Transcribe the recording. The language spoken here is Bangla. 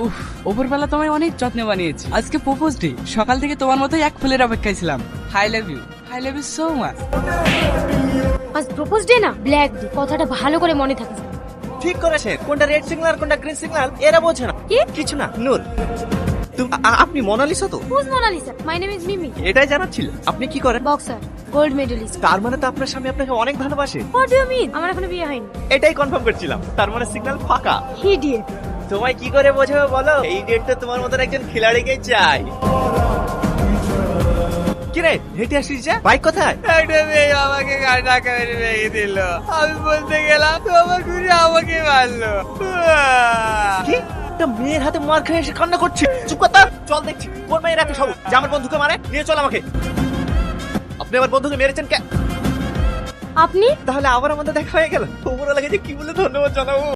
উফ, ওপরবেলা তোমায় অনেক যত্নে বানিয়েছি। আজকে প্রপোজ ডে, সকাল থেকে তোমার মতোই এক ফুলের অপেক্ষায় ছিলাম। I love you, I love you so much. আজ প্রপোজ ডে না, ব্ল্যাক ডে। কথাটা ভালো করে মনে থাকে। ঠিক করেছেন, কোনটা রেড সিগন্যাল কোনটা গ্রিন সিগন্যাল এরা বোঝে না। কি? কিছু না নূর। আপনি মোনালিসা তো? Who's Monalisa? My name is Mimi. এটাই জানার ছিল। আপনি কি করেন? Boxer, gold medallist. তার মানে তো আপনার স্বামী আপনাকে অনেক ভালোবাসে। What do you mean? আমার এখনো বিয়ে হয়নি। এটাই কনফার্ম করছিলাম। তার মানে সিগন্যাল ফাঁকা। ইডিয়েট। তোমায় কি করে বোঝাবে বলো? এই ডেটটা তোমার মতন একজন খিলাড়িকে চাই। কিরে হেঁটে আসিস যা, বাইক কোথায়? একটা মেয়ে আমাকে ধাক্কা মেরে ভেঙে দিল। আমি বলতে গেলাম তো আমার ঘুরে আমাকে মারলো। কি? একটা মেয়ের হাতে মার খেয়ে এসে কান্না করছে? চুপ কর। চল দেখছি কোন মেয়ের এত সব যে আমার বন্ধুকে মারে। নিয়ে চল আমাকে। আপনি আমার বন্ধুকে মেরেছেন কে? আপনি? তাহলে আবার আমাদের দেখা হয়ে গেল। ওপরওয়ালাকে যে কি বলে ধন্যবাদ জানাবো।